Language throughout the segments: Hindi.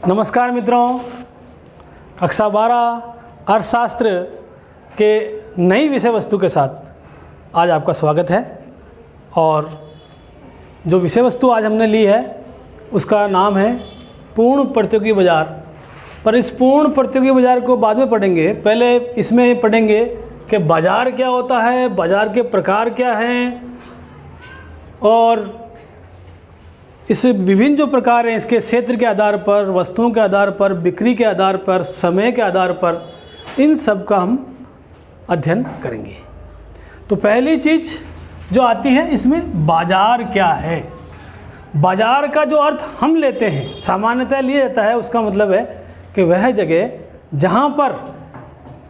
नमस्कार मित्रों, कक्षा 12 अर्थशास्त्र के नई विषय वस्तु के साथ आज आपका स्वागत है। और जो विषय वस्तु आज हमने ली है उसका नाम है पूर्ण प्रतियोगी बाजार। पर इस पूर्ण प्रतियोगी बाजार को बाद में पढ़ेंगे, पहले इसमें पढ़ेंगे कि बाजार क्या होता है, बाजार के प्रकार क्या हैं और इस विभिन्न जो प्रकार हैं इसके क्षेत्र के आधार पर, वस्तुओं के आधार पर, बिक्री के आधार पर, समय के आधार पर, इन सब का हम अध्ययन करेंगे। तो पहली चीज़ जो आती है इसमें बाजार क्या है। बाजार का जो अर्थ हम लेते हैं, सामान्यतः लिया जाता है, उसका मतलब है कि वह जगह जहाँ पर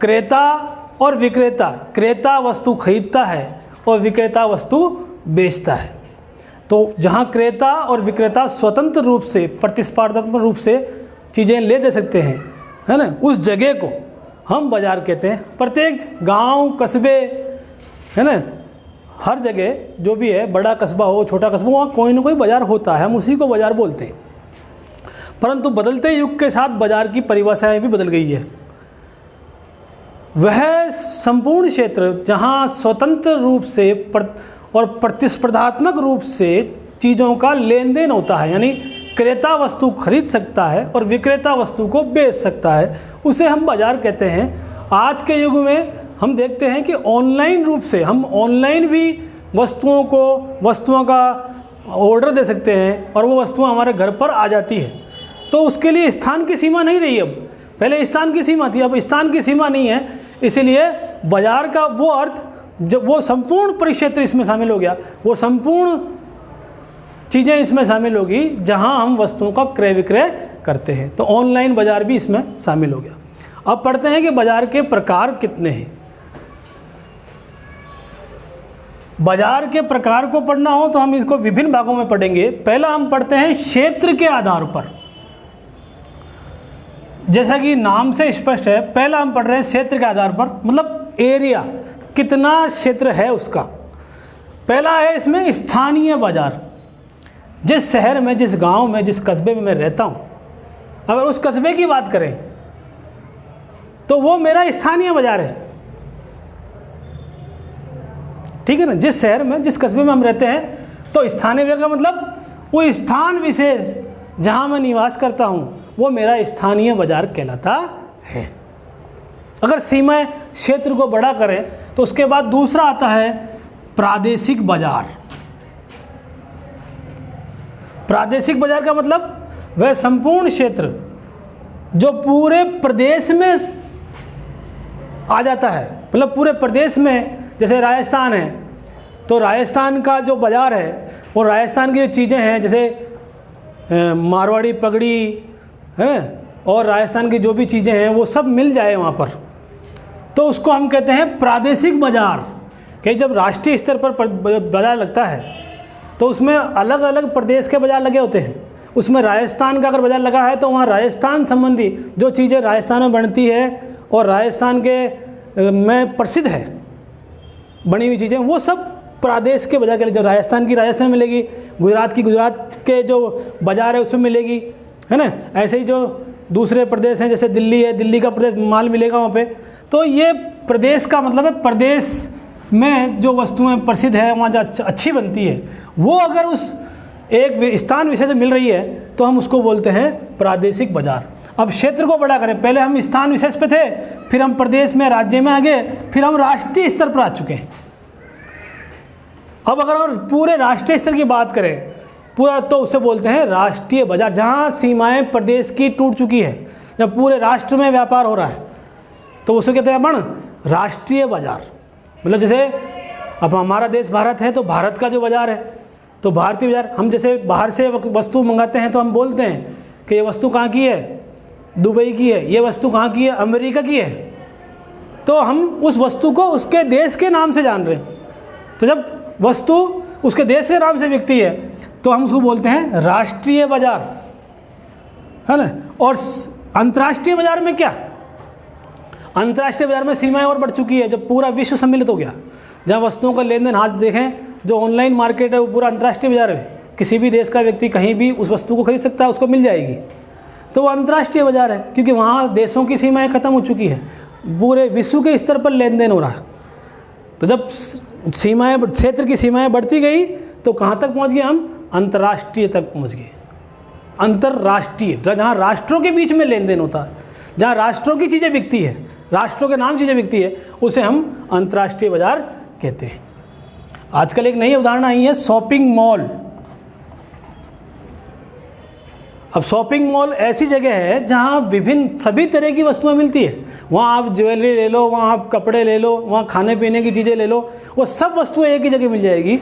क्रेता और विक्रेता, क्रेता वस्तु खरीदता है और विक्रेता वस्तु बेचता है। तो जहाँ क्रेता और विक्रेता स्वतंत्र रूप से, प्रतिस्पर्धात्मक रूप से चीज़ें ले दे सकते हैं, है ना, उस जगह को हम बाज़ार कहते हैं। प्रत्येक गांव, कस्बे, है ना, हर जगह जो भी है, बड़ा कस्बा हो, छोटा कस्बा हो, वहाँ कोई ना कोई बाज़ार होता है, हम उसी को बाज़ार बोलते हैं। परंतु बदलते युग के साथ बाज़ार की परिभाषाएँ भी बदल गई है। वह संपूर्ण क्षेत्र जहाँ स्वतंत्र रूप से और प्रतिस्पर्धात्मक रूप से चीज़ों का लेन देन होता है, यानी क्रेता वस्तु खरीद सकता है और विक्रेता वस्तु को बेच सकता है, उसे हम बाज़ार कहते हैं। आज के युग में हम देखते हैं कि ऑनलाइन रूप से हम ऑनलाइन भी वस्तुओं का ऑर्डर दे सकते हैं और वो वस्तुएं हमारे घर पर आ जाती है। तो उसके लिए स्थान की सीमा नहीं रही। अब पहले स्थान की सीमा थी, अब स्थान की सीमा नहीं है। इसीलिए बाज़ार का वो अर्थ, जब वो संपूर्ण परिक्षेत्र इसमें शामिल हो गया, वो संपूर्ण चीज़ें इसमें शामिल होगी जहां हम वस्तुओं का क्रय विक्रय करते हैं। तो ऑनलाइन बाज़ार भी इसमें शामिल हो गया। अब पढ़ते हैं कि बाज़ार के प्रकार कितने हैं। बाज़ार के प्रकार को पढ़ना हो तो हम इसको विभिन्न भागों में पढ़ेंगे। पहला हम पढ़ते हैं क्षेत्र के आधार पर। जैसा कि नाम से स्पष्ट है, पहला हम पढ़ रहे हैं क्षेत्र के आधार पर, मतलब एरिया, कितना क्षेत्र है उसका। पहला है इसमें स्थानीय बाजार। जिस शहर में, जिस गांव में, जिस कस्बे में मैं रहता हूं, अगर उस कस्बे की बात करें तो वो मेरा स्थानीय बाजार है। ठीक है ना। जिस शहर में, जिस कस्बे में हम रहते हैं, तो स्थानीय बाजार का मतलब वो स्थान विशेष जहां मैं निवास करता हूं, वो मेरा स्थानीय बाजार कहलाता है। अगर सीमाएं क्षेत्र को बड़ा करें तो उसके बाद दूसरा आता है प्रादेशिक बाजार। प्रादेशिक बाजार का मतलब वह संपूर्ण क्षेत्र जो पूरे प्रदेश में आ जाता है। मतलब पूरे प्रदेश में, जैसे राजस्थान है तो राजस्थान का जो बाजार है वो राजस्थान की जो चीज़ें हैं, जैसे मारवाड़ी पगड़ी है और राजस्थान की जो भी चीज़ें हैं वो सब मिल जाए वहाँ पर, तो उसको हम कहते हैं प्रादेशिक बाजार। कि जब राष्ट्रीय स्तर पर बाजार लगता है तो उसमें अलग अलग प्रदेश के बाजार लगे होते हैं। उसमें राजस्थान का अगर बाजार लगा है तो वहाँ राजस्थान संबंधी जो चीज़ें राजस्थान में बनती है और राजस्थान के में प्रसिद्ध है बनी हुई चीज़ें, वो सब प्रदेश के बाजार के लिए, जो राजस्थान की राजस्थान में मिलेगी, गुजरात की गुजरात के जो बाज़ार है उसमें मिलेगी, है ना। ऐसे ही जो दूसरे प्रदेश हैं, जैसे दिल्ली है, दिल्ली का प्रदेश माल मिलेगा वहाँ पे। तो ये प्रदेश का मतलब है प्रदेश में जो वस्तुएं प्रसिद्ध है, वहाँ जो अच्छी बनती है, वो अगर उस एक स्थान विशेष मिल रही है तो हम उसको बोलते हैं प्रादेशिक बाजार। अब क्षेत्र को बड़ा करें, पहले हम स्थान विशेष पे थे, फिर हम प्रदेश में, राज्य में आ गए, फिर हम राष्ट्रीय स्तर पर आ चुके हैं। अब अगर हम पूरे राष्ट्रीय स्तर की बात करें पूरा, तो उसे बोलते हैं राष्ट्रीय बाजार। जहाँ सीमाएं प्रदेश की टूट चुकी है, जब पूरे राष्ट्र में व्यापार हो रहा है, तो उसे कहते हैं अपन राष्ट्रीय बाजार। मतलब जैसे अब हमारा देश भारत है तो भारत का जो बाजार है तो भारतीय बाजार। हम जैसे बाहर से वस्तु मंगाते हैं तो हम बोलते हैं कि ये वस्तु कहाँ की है, दुबई की है, ये वस्तु कहाँ की है, अमेरिका की है। तो हम उस वस्तु को उसके देश के नाम से जान रहे हैं। तो जब वस्तु उसके देश के नाम से बिकती है तो हम उसको बोलते हैं राष्ट्रीय बाजार, है ना। और अंतर्राष्ट्रीय बाजार में क्या, अंतर्राष्ट्रीय बाजार में सीमाएं और बढ़ चुकी है, जब पूरा विश्व सम्मिलित हो गया, जहाँ वस्तुओं का लेन देन, हाथ देखें जो ऑनलाइन मार्केट है वो पूरा अंतर्राष्ट्रीय बाजार है। किसी भी देश का व्यक्ति कहीं भी उस वस्तु को खरीद सकता है, उसको मिल जाएगी। तो वो अंतर्राष्ट्रीय बाजार है, क्योंकि वहाँ देशों की सीमाएं खत्म हो चुकी है, पूरे विश्व के स्तर पर लेन देन हो रहा है। तो जब सीमाएं, क्षेत्र की सीमाएं बढ़ती गई तो कहाँ तक पहुँच गए हम? अंतर्राष्ट्रीय तक पहुँच गए। अंतर्राष्ट्रीय, जहाँ राष्ट्रों के बीच में लेन देन होता है, जहाँ राष्ट्रों की चीज़ें बिकती है, राष्ट्रों के नाम चीज़ें बिकती है, उसे हम अंतर्राष्ट्रीय बाजार कहते हैं। आजकल एक नई अवधारणा आई है, शॉपिंग मॉल। अब शॉपिंग मॉल ऐसी जगह है जहाँ विभिन्न सभी तरह की वस्तुएं मिलती है। वहाँ आप ज्वेलरी ले लो, वहाँ आप कपड़े ले लो, वहाँ खाने पीने की चीज़ें ले लो, वो सब वस्तुएं एक ही जगह मिल जाएगी।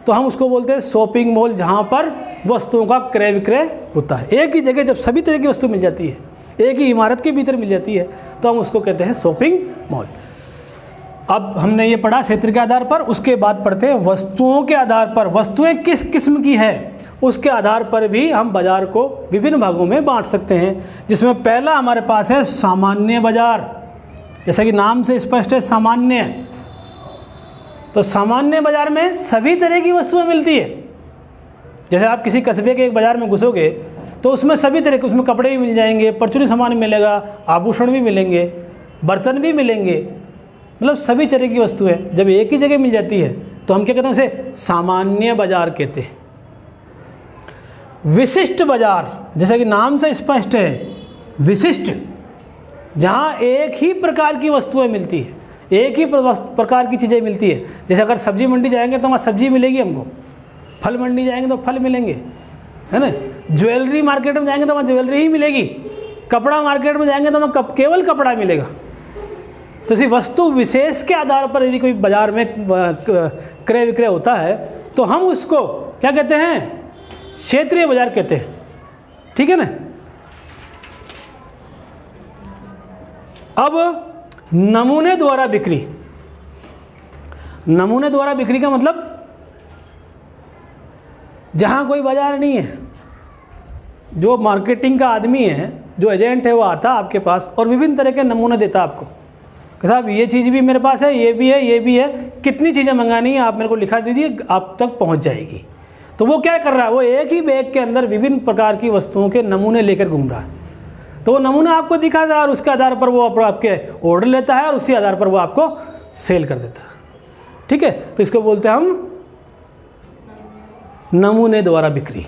तो हम उसको बोलते हैं शॉपिंग मॉल, जहाँ पर वस्तुओं का क्रय विक्रय होता है। एक ही जगह जब सभी तरह की वस्तु मिल जाती है, एक ही इमारत के भीतर मिल जाती है, तो हम उसको कहते हैं शॉपिंग मॉल। अब हमने ये पढ़ा क्षेत्र के आधार पर, उसके बाद पढ़ते हैं वस्तुओं के आधार पर। वस्तुएं किस किस्म की है उसके आधार पर भी हम बाजार को विभिन्न भागों में बांट सकते हैं, जिसमें पहला हमारे पास है सामान्य बाजार। जैसा कि नाम से स्पष्ट है, सामान्य। तो सामान्य बाजार में सभी तरह की वस्तुएं मिलती है। जैसे आप किसी कस्बे के एक बाजार में घुसोगे तो उसमें सभी तरह के, उसमें कपड़े भी मिल जाएंगे, परचूनी सामान मिलेगा, आभूषण भी मिलेंगे, बर्तन भी मिलेंगे, मतलब सभी तरह की वस्तुएं जब एक ही जगह मिल जाती है तो हम क्या कहते हैं? उसे सामान्य बाजार कहते हैं। विशिष्ट बाजार, जैसा कि नाम से स्पष्ट है, विशिष्ट, जहाँ एक ही प्रकार की वस्तुएं मिलती है, एक ही प्रकार की चीज़ें मिलती है। जैसे अगर सब्जी मंडी जाएंगे तो वहाँ सब्जी मिलेगी हमको, फल मंडी जाएंगे तो फल मिलेंगे, है ना। ज्वेलरी मार्केट में जाएंगे तो वहाँ ज्वेलरी ही मिलेगी, कपड़ा मार्केट में जाएंगे तो वहाँ केवल कपड़ा मिलेगा। तो इसी वस्तु विशेष के आधार पर यदि कोई बाजार में क्रय विक्रय होता है तो हम उसको क्या कहते हैं? क्षेत्रीय बाजार कहते हैं। ठीक है ना। अब नमूने द्वारा बिक्री। नमूने द्वारा बिक्री का मतलब जहां कोई बाजार नहीं है, जो मार्केटिंग का आदमी है, जो एजेंट है, वो आता है आपके पास और विभिन्न तरह के नमूने देता है आपको कि साहब ये चीज़ भी मेरे पास है, ये भी है, ये भी है, कितनी चीज़ें मंगानी है आप मेरे को लिखा दीजिए, आप तक पहुंच जाएगी। तो वो क्या कर रहा है? वो एक ही बैग के अंदर विभिन्न प्रकार की वस्तुओं के नमूने लेकर घूम रहा है। तो वो नमूना आपको दिखाता है और उसके आधार पर वो आपके ऑर्डर लेता है और उसी आधार पर वो आपको सेल कर देता है। ठीक है, तो इसको बोलते हैं हम नमूने द्वारा बिक्री।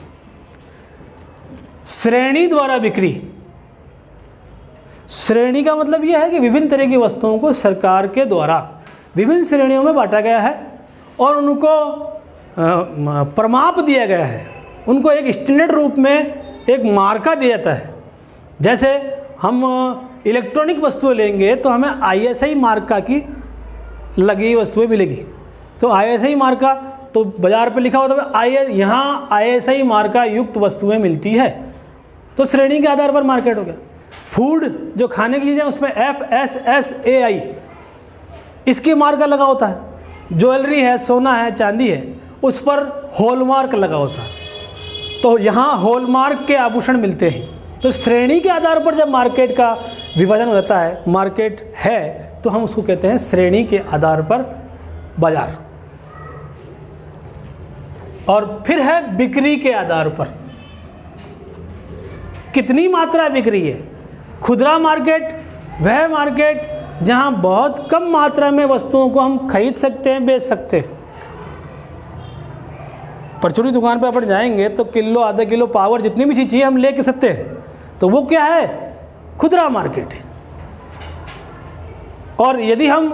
श्रेणी द्वारा बिक्री। श्रेणी का मतलब यह है कि विभिन्न तरह की वस्तुओं को सरकार के द्वारा विभिन्न श्रेणियों में बांटा गया है और उनको प्रमाप दिया गया है, उनको एक स्टैंडर्ड रूप में एक मार्का दिया जाता है। जैसे हम इलेक्ट्रॉनिक वस्तुएं लेंगे तो हमें ISI मार्का की लगी वस्तुएं मिलेगी। तो ISI मार्का तो बाजार पे लिखा होता है, यहाँ ISI मार्का युक्त वस्तुएं मिलती है, तो श्रेणी के आधार पर मार्केट हो गया। फूड जो खाने की चीज़ें उसमें FSSAI इसकी मार्का लगा होता है। ज्वेलरी है, सोना है, चांदी है, उस पर हॉलमार्क लगा होता है। तो यहाँ हॉलमार्क के आभूषण मिलते हैं। तो श्रेणी के आधार पर जब मार्केट का विभाजन हो जाता है, मार्केट है, तो हम उसको कहते हैं श्रेणी के आधार पर बाजार। और फिर है बिक्री के आधार पर, कितनी मात्रा बिक रही है। खुदरा मार्केट वह मार्केट जहां बहुत कम मात्रा में वस्तुओं को हम खरीद सकते हैं, बेच सकते हैं। परचूनी दुकान पे अपन जाएंगे तो किलो, आधा किलो, पावर, जितनी भी चीज़ चाहिए हम ले सकते हैं, तो वो क्या है? खुदरा मार्केट है। और यदि हम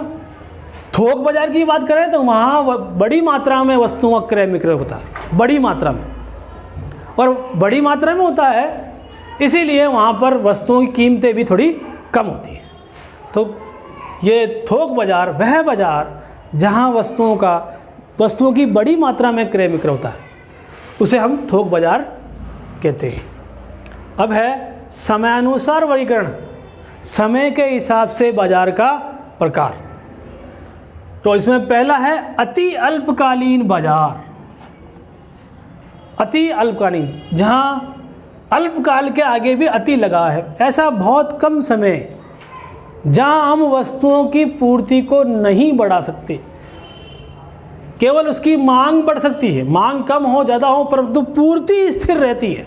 थोक बाजार की बात करें तो वहाँ बड़ी मात्रा में वस्तुओं का क्रय विक्रय होता है, बड़ी मात्रा में, और बड़ी मात्रा में होता है इसीलिए वहाँ पर वस्तुओं की कीमतें भी थोड़ी कम होती हैं। तो ये थोक बाजार वह बाजार जहाँ वस्तुओं की बड़ी मात्रा में क्रय विक्रय होता है, उसे हम थोक बाजार कहते हैं। अब है समयानुसार वर्गीकरण, समय के हिसाब से बाजार का प्रकार। तो इसमें पहला है अति अल्पकालीन बाजार। अति अल्पकालीन, जहाँ अल्पकाल के आगे भी अति लगा है, ऐसा बहुत कम समय जहाँ हम वस्तुओं की पूर्ति को नहीं बढ़ा सकते, केवल उसकी मांग बढ़ सकती है, मांग कम हो ज़्यादा हो परंतु पूर्ति स्थिर रहती है।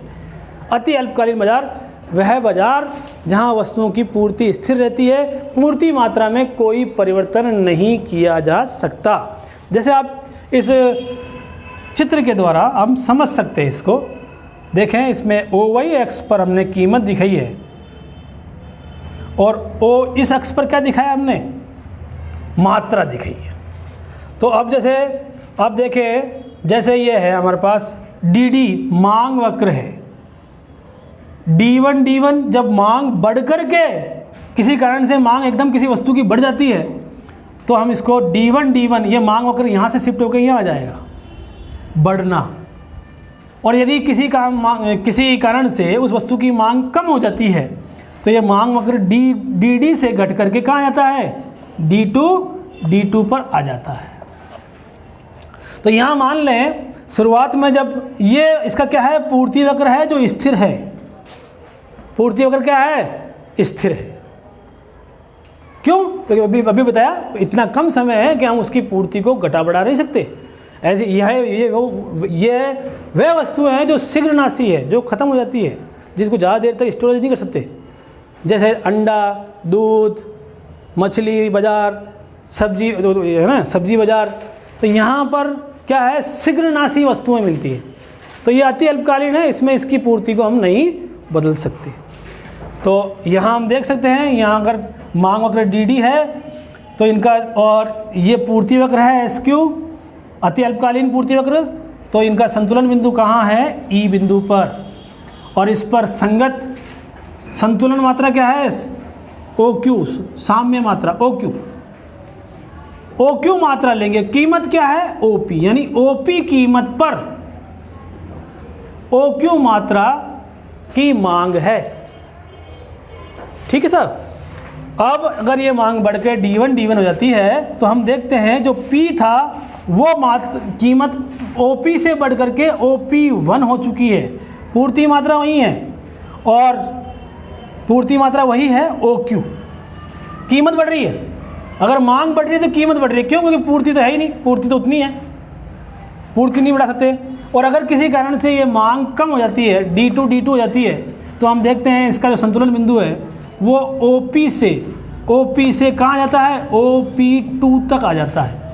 अति अल्पकालीन बाजार वह बाजार जहां वस्तुओं की पूर्ति स्थिर रहती है, पूर्ति मात्रा में कोई परिवर्तन नहीं किया जा सकता। जैसे आप इस चित्र के द्वारा हम समझ सकते हैं इसको। देखें, इसमें OY अक्ष पर हमने कीमत दिखाई है और O इस अक्ष पर क्या दिखाया हमने, मात्रा दिखाई है। तो अब जैसे आप देखें, जैसे ये है हमारे पास DD मांग वक्र है, D1 जब मांग बढ़ कर के किसी कारण से मांग एकदम किसी वस्तु की बढ़ जाती है तो हम इसको D1 ये मांग वक्र यहाँ से शिफ्ट होकर यहाँ आ जाएगा, बढ़ना। और यदि किसी कारण से उस वस्तु की मांग कम हो जाती है तो ये मांग वक्र DD से घट करके कहाँ जाता है, D2 पर आ जाता है। तो यहाँ मान लें शुरुआत में जब ये इसका क्या है, पूर्ति वक्र है जो स्थिर है, पूर्ति वक्र क्या है, स्थिर है। क्यों? क्योंकि अभी बताया इतना कम समय है कि हम उसकी पूर्ति को घटा बढ़ा नहीं सकते। ऐसे ये वह वस्तुएं हैं जो शीघ्रनाशी है, जो ख़त्म हो जाती है, जिसको ज़्यादा देर तक स्टोरेज नहीं कर सकते। जैसे अंडा, दूध, मछली बाज़ार, सब्जी है ना, सब्जी बाज़ार। तो यहाँ पर क्या है, शीघ्रनाशी वस्तुएं मिलती हैं। तो ये अति अल्पकालीन है, इसमें इसकी पूर्ति को हम नहीं बदल सकते। तो यहाँ हम देख सकते हैं, यहाँ अगर मांग वक्र DD है तो इनका, और ये पूर्ति वक्र है SQ, अति अल्पकालीन पूर्ति वक्र, तो इनका संतुलन बिंदु कहाँ है, E बिंदु पर। और इस पर संगत संतुलन मात्रा क्या है, OQ, साम्य मात्रा OQ मात्रा लेंगे। कीमत क्या है, OP, यानी OP कीमत पर OQ मात्रा की मांग है। ठीक है साहब। अब अगर ये मांग बढ़ के D1 हो जाती है तो हम देखते हैं जो P था वो कीमत OP से बढ़ करके OP1 हो चुकी है। पूर्ति मात्रा वही है और पूर्ति मात्रा वही है OQ। कीमत बढ़ रही है, अगर मांग बढ़ रही है तो कीमत बढ़ रही है। क्यों? क्योंकि पूर्ति तो है ही नहीं, पूर्ति तो उतनी है, पूर्ति नहीं बढ़ा सकते। और अगर किसी कारण से ये मांग कम हो जाती है, D2 हो जाती है, तो हम देखते हैं इसका जो संतुलन बिंदु है वो OP से कहाँ जाता है, OP2 तक आ जाता है।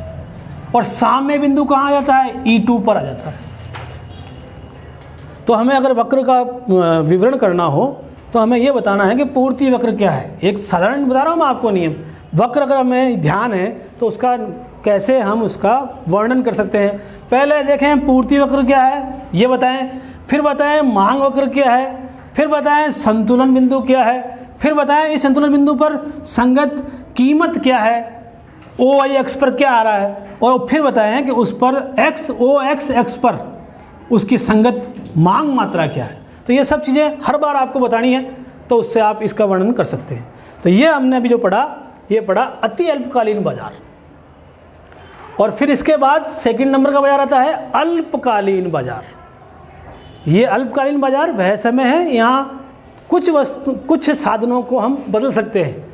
और साम्य बिंदु कहाँ आ जाता है, E2 पर आ जाता है। तो हमें अगर वक्र का विवरण करना हो तो हमें ये बताना है कि पूर्ति वक्र क्या है। एक साधारण बता रहा हूँ मैं आपको नियम। वक्र अगर हमें ध्यान है तो उसका कैसे हम उसका वर्णन कर सकते हैं। पहले देखें पूर्ति वक्र क्या है ये बताएं, फिर बताएं मांग वक्र क्या है, फिर बताएं संतुलन बिंदु क्या है, फिर बताएं इस संतुलन बिंदु पर संगत कीमत क्या है, OY अक्ष पर क्या आ रहा है, और फिर बताएं कि उस पर OX अक्ष पर उसकी संगत मांग मात्रा क्या है। तो ये सब चीज़ें हर बार आपको बतानी है, तो उससे आप इसका वर्णन कर सकते हैं। तो ये हमने अभी जो पढ़ा, ये पढ़ा अति अल्पकालीन बाजार। और फिर इसके बाद सेकंड नंबर का बाजार आता है अल्पकालीन बाजार। ये अल्पकालीन बाजार वह समय है यहाँ कुछ साधनों को हम बदल सकते हैं।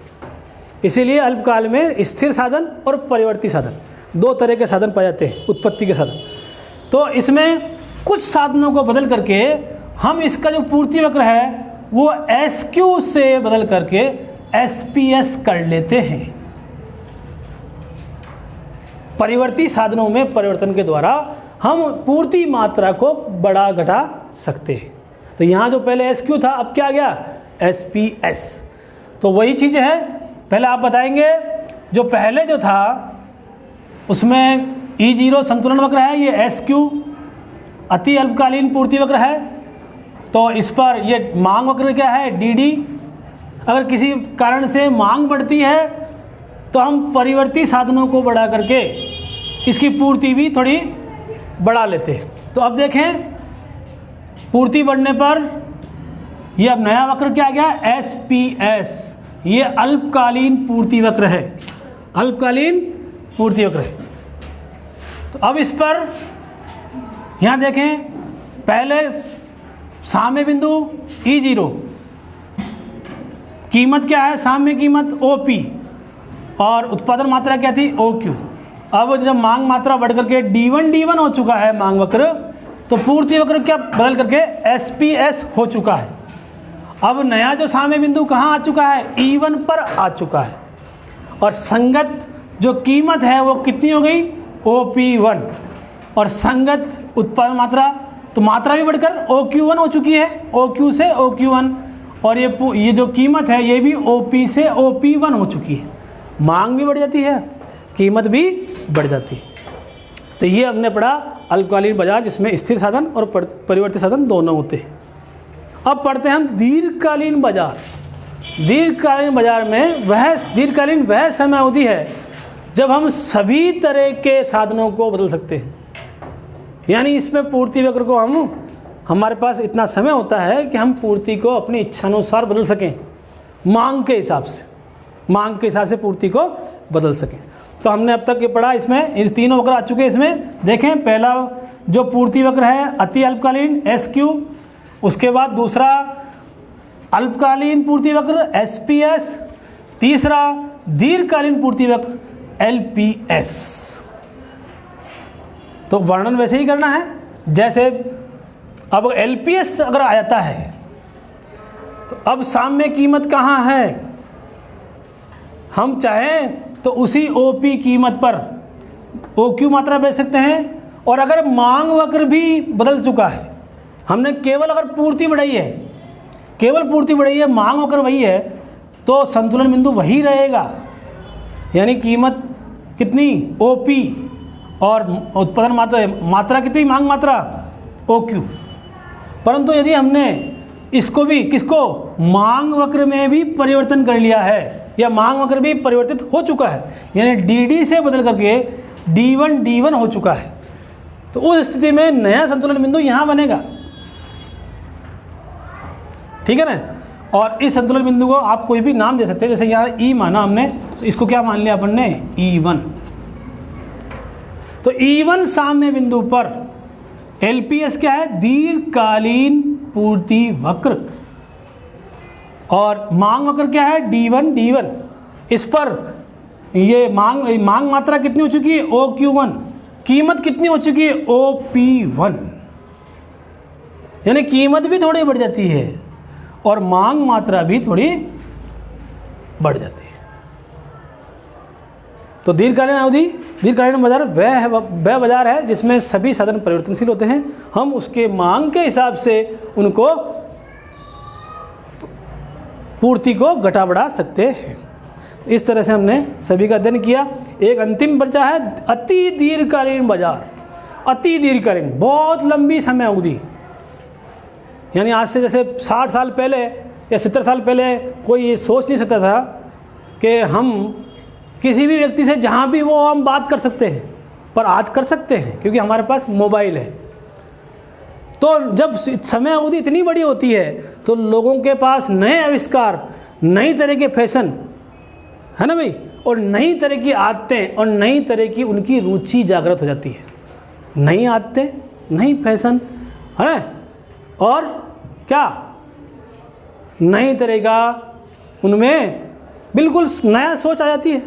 इसीलिए अल्पकाल में स्थिर साधन और परिवर्ती साधन, दो तरह के साधन पाए जाते हैं, उत्पत्ति के साधन। तो इसमें कुछ साधनों को बदल करके हम इसका जो पूर्ति वक्र है वो SQ से बदल करके SPS कर लेते हैं। परिवर्ती साधनों में परिवर्तन के द्वारा हम पूर्ति मात्रा को बढ़ा घटा सकते हैं। तो यहाँ जो पहले SQ था, अब क्या आ गया, SPS। तो वही चीज़ है, पहले आप बताएंगे जो पहले जो था उसमें E0 संतुलन वक्र है, ये SQ अति अल्पकालीन पूर्ति वक्र है। तो इस पर ये मांग वक्र क्या है, DD। अगर किसी कारण से मांग बढ़ती है तो हम परिवर्ती साधनों को बढ़ा करके इसकी पूर्ति भी थोड़ी बढ़ा लेते हैं। तो अब देखें पूर्ति बढ़ने पर ये अब नया वक्र क्या आ गया, SPS। ये अल्पकालीन पूर्ति वक्र है, अल्पकालीन पूर्ति वक्र है। तो अब इस पर यहाँ देखें, पहले साम्य बिंदु E0, कीमत क्या है, साम्य कीमत OP, और उत्पादन मात्रा क्या थी, OQ। अब जब मांग मात्रा बढ़ करके D1 हो चुका है मांग वक्र, तो पूर्ति वक्र क्या बदल करके SPS हो चुका है। अब नया जो साम्य बिंदु कहाँ आ चुका है, E1 पर आ चुका है, और संगत जो कीमत है वो कितनी हो गई, OP1, और संगत उत्पादन मात्रा, तो मात्रा भी बढ़कर OQ1 हो चुकी है, OQ से OQ1, और ये जो कीमत है ये भी OP से OP1 हो चुकी है। मांग भी बढ़ जाती है, कीमत भी बढ़ जाती है। तो ये हमने पढ़ा अल्पकालीन बाजार, जिसमें स्थिर साधन और परिवर्तित साधन दोनों होते हैं। अब पढ़ते हैं हम दीर्घकालीन बाजार। दीर्घकालीन बाजार में दीर्घकालीन वह समय अवधि है जब हम सभी तरह के साधनों को बदल सकते हैं। यानी इसमें पूर्ति वक्र को हमारे पास इतना समय होता है कि हम पूर्ति को अपनी इच्छानुसार बदल सकें, मांग के हिसाब से पूर्ति को बदल सकें। तो हमने अब तक ये पढ़ा, इसमें इन तीनों वक्र आ चुके हैं। इसमें देखें, पहला जो पूर्ति वक्र है अति अल्पकालीन SQ, उसके बाद दूसरा अल्पकालीन पूर्ति वक्र SPS, तीसरा दीर्घकालीन पूर्ति वक्र LPS। तो वर्णन वैसे ही करना है जैसे अब LPS अगर आ जाता है तो अब साम्य कीमत कहाँ है, हम चाहें तो उसी OP कीमत पर OQ मात्रा बेच सकते हैं। और अगर मांग वक्र भी बदल चुका है, हमने केवल अगर पूर्ति बढ़ाई है, मांग वक्र वही है, तो संतुलन बिंदु वही रहेगा। यानी कीमत कितनी OP और उत्पादन मात्रा कितनी, मांग मात्रा OQ। परंतु यदि हमने इसको भी मांग वक्र में भी परिवर्तन कर लिया है, या मांग वक्र भी परिवर्तित हो चुका है, यानी DD से बदल करके D1 हो चुका है, तो उस स्थिति में नया संतुलन बिंदु यहाँ बनेगा। ठीक है ना। और इस संतुलन बिंदु को आप कोई भी नाम दे सकते हैं। जैसे यहाँ E माना हमने, तो इसको क्या मान लिया अपन ने, E1। तो E1 साम्य बिंदु पर LPS क्या है, दीर्घकालीन पूर्ति वक्र, और मांग वक्र क्या है, D1। इस पर ये मांग मात्रा कितनी हो चुकी है, OQ1, कीमत कितनी हो चुकी है, OP1। यानी कीमत भी थोड़ी बढ़ जाती है और मांग मात्रा भी थोड़ी बढ़ जाती है। तो दीर्घकालीन बाजार वह बाजार है जिसमें सभी साधन परिवर्तनशील होते हैं। हम उसके मांग के हिसाब से उनको पूर्ति को घटा बढ़ा सकते हैं। तो इस तरह से हमने सभी का अध्ययन किया। एक अंतिम बचा है अति दीर्घकालीन बाजार। अति दीर्घकालीन, बहुत लंबी समय अवधि, यानी आज से जैसे 60 साल पहले या 70 साल पहले कोई ये सोच नहीं सकता था कि हम किसी भी व्यक्ति से जहाँ भी वो हम बात कर सकते हैं, पर आज कर सकते हैं क्योंकि हमारे पास मोबाइल है। तो जब समय अवधि इतनी बड़ी होती है तो लोगों के पास नए आविष्कार, नई तरह के फैशन, है ना भाई, और नई तरह की आदतें और नई तरह की उनकी रुचि जागृत हो जाती है। नई आदतें, नई फैशन, है ना, और क्या नई तरह का उनमें बिल्कुल नया सोच आ जाती है।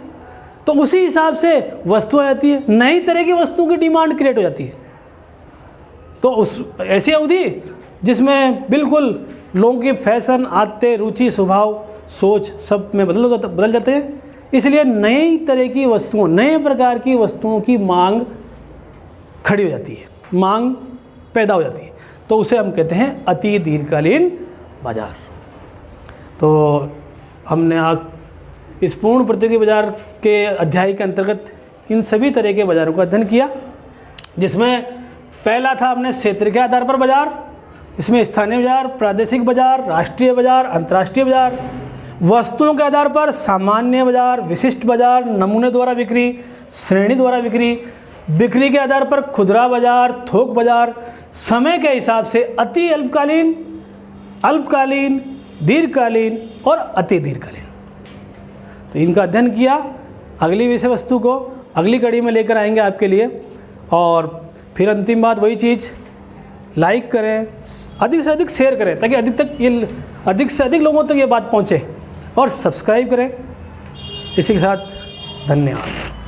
तो उसी हिसाब से वस्तु आ जाती है, नई तरह की वस्तुओं की डिमांड क्रिएट हो जाती है। तो उस ऐसी अवधि जिसमें बिल्कुल लोगों के फैशन, आदतें, रुचि, स्वभाव, सोच सब में बदल जाते हैं। इसलिए नई तरह की वस्तुओं, नए प्रकार की वस्तुओं की मांग खड़ी हो जाती है, मांग पैदा हो जाती है। तो उसे हम कहते हैं अति दीर्घकालीन बाजार। तो हमने आज इस पूर्ण प्रतियोगी बाजार के अध्याय के अंतर्गत इन सभी तरह के बाजारों का अध्ययन किया, जिसमें पहला था हमने क्षेत्र के आधार पर बाजार, इसमें स्थानीय बाजार, प्रादेशिक बाजार, राष्ट्रीय बाजार, अंतर्राष्ट्रीय बाजार, वस्तुओं के आधार पर सामान्य बाजार, विशिष्ट बाजार, नमूने द्वारा बिक्री, श्रेणी द्वारा बिक्री, बिक्री के आधार पर खुदरा बाजार, थोक बाजार, समय के हिसाब से अति अल्पकालीन, अल्पकालीन, दीर्घकालीन और अति दीर्घकालीन। तो इनका अध्ययन किया। अगली विषय वस्तु को अगली कड़ी में लेकर आएंगे आपके लिए। और फिर अंतिम बात वही चीज़, लाइक करें, अधिक से अधिक शेयर करें ताकि अधिक से अधिक लोगों तक ये बात पहुँचे, और सब्सक्राइब करें। इसी के साथ धन्यवाद।